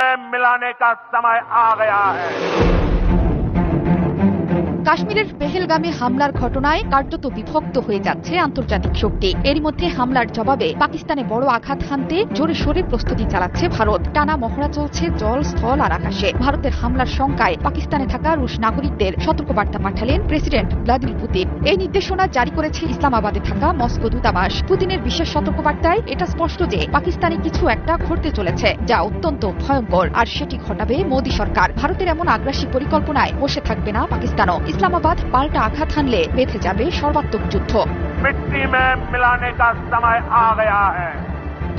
मिलाने का समय आ गया है। কাশ্মীরের পেহেলগামে হামলার ঘটনায় কার্যত বিভক্ত হয়ে যাচ্ছে আন্তর্জাতিক শক্তি। এরই মধ্যে হামলার জবাবে পাকিস্তানে বড় আঘাত হানতে জোরে সোরে প্রস্তুতি চালাচ্ছে ভারত। টানা মহড়া চলছে জল, স্থল আর আকাশে। ভারতের হামলার শঙ্কায় পাকিস্তানে থাকা রুশ নাগরিকদের সতর্কবার্তা পাঠালেন প্রেসিডেন্ট ভ্লাদিমির পুতিন। এই নির্দেশনা জারি করেছে ইসলামাবাদে থাকা মস্কো দূতাবাস। পুতিনের বিশেষ সতর্কবার্তায় এটা স্পষ্ট যে পাকিস্তানে কিছু একটা ঘটতে চলেছে যা অত্যন্ত ভয়ঙ্কর, আর সেটি ঘটাবে মোদী সরকার। ভারতের এমন আগ্রাসী পরিকল্পনায় বসে থাকবে না পাকিস্তানও। ইসলামাবাদ পাল্টা আঘাত হানলে বেঁধে যাবে সর্বাত্মক যুদ্ধ। मिट्टी में मिलाने का समय आ गया है।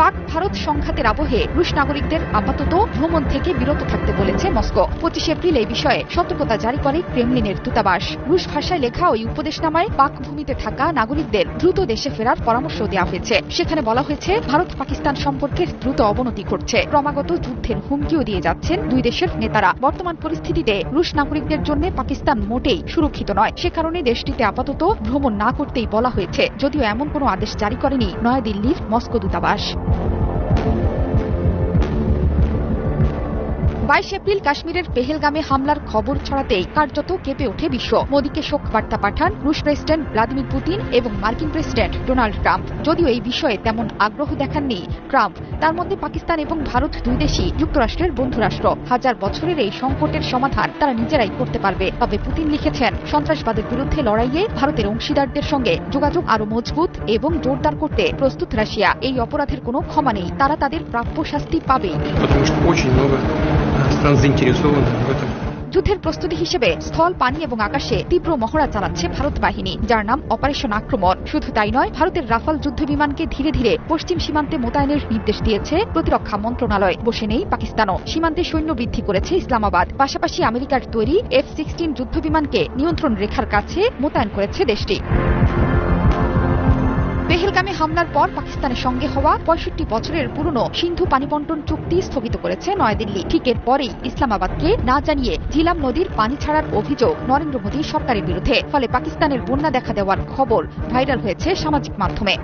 পাক ভারত সংঘাতের আবহে রুশ নাগরিকদের আপাতত ভ্রমণ থেকে বিরত থাকতে বলেছে মস্কো। 25 এপ্রিল এই বিষয়ে সতর্কতা জারি করে ক্রেমলিনের দূতাবাস। রুশ ভাষায় লেখা ওই উপদেশনামায় পাক ভূমিতে থাকা নাগরিকদের দ্রুত দেশে ফেরার পরামর্শ দেওয়া হয়েছে। সেখানে বলা হয়েছে ভারত পাকিস্তান সম্পর্কের দ্রুত অবনতি ঘটছে, ক্রমাগত যুদ্ধের হুমকিও দিয়ে যাচ্ছেন দুই দেশের নেতারা। বর্তমান পরিস্থিতিতে রুশ নাগরিকদের জন্য পাকিস্তান মোটেই সুরক্ষিত নয়। সে কারণে দেশটিতে আপাতত ভ্রমণ না করতেই বলা হয়েছে, যদিও এমন কোনো আদেশ জারি করেনি নয়াদিল্লির মস্কো দূতাবাস। 22 এপ্রিল কাশ্মীরের পেহেলগামে হামলার খবর ছড়াতেই কার্যত কেঁপে ওঠে বিশ্ব। মোদীকে শোক বার্তা পাঠান রুশ প্রেসিডেন্ট ভ্লাদিমির পুতিন এবং মার্কিন প্রেসিডেন্ট ডোনাল্ড ট্রাম্প। যদিও এই বিষয়ে তেমন আগ্রহ দেখাননি ট্রাম্প। তার মধ্যে পাকিস্তান এবং ভারত দুই দেশই যুক্তরাষ্ট্রের বন্ধুরাষ্ট্র। হাজার বছরের এই সংকটের সমাধান তারা নিজেরাই করতে পারবে। তবে পুতিন লিখেছেন, সন্ত্রাসবাদের বিরুদ্ধে লড়াইয়ে ভারতের অংশীদারদের সঙ্গে যোগাযোগ আরো মজবুত এবং জোরদার করতে প্রস্তুত রাশিয়া। এই অপরাধের কোনো ক্ষমা নেই, তারা তাদের প্রাপ্য শাস্তি পাবেই। যুদ্ধের প্রস্তুতি হিসেবে স্থল, পানি এবং আকাশে তীব্র মহড়া চালাচ্ছে ভারত বাহিনী, যার নাম অপারেশন আক্রমণ। শুধু তাই নয়, ভারতের রাফাল যুদ্ধ বিমানকে ধীরে ধীরে পশ্চিম সীমান্তে মোতায়েনের নির্দেশ দিয়েছে প্রতিরক্ষা মন্ত্রণালয়। বসে নেই পাকিস্তানও। সীমান্তে সৈন্য বৃদ্ধি করেছে ইসলামাবাদ। পাশাপাশি আমেরিকার তৈরি F-16 যুদ্ধ বিমানকে নিয়ন্ত্রণ রেখার কাছে মোতায়েন করেছে দেশটি। পেহেলগামে হামলার পর পাকিস্তানের সঙ্গে হওয়া 65 বছরের পুরনো সিন্ধু পানি বন্টন চুক্তি স্থগিত করেছে নয়াদিল্লি। ঠিক এরপরেই ইসলামাবাদকে না জানিয়ে ঝিলাম নদীর পানি ছাড়ার অভিযোগ নরেন্দ্র মোদী সরকারের বিরুদ্ধে। ফলে পাকিস্তানের বন্যা দেখা দেওয়ার খবর ভাইরাল হয়েছে সামাজিক মাধ্যমে।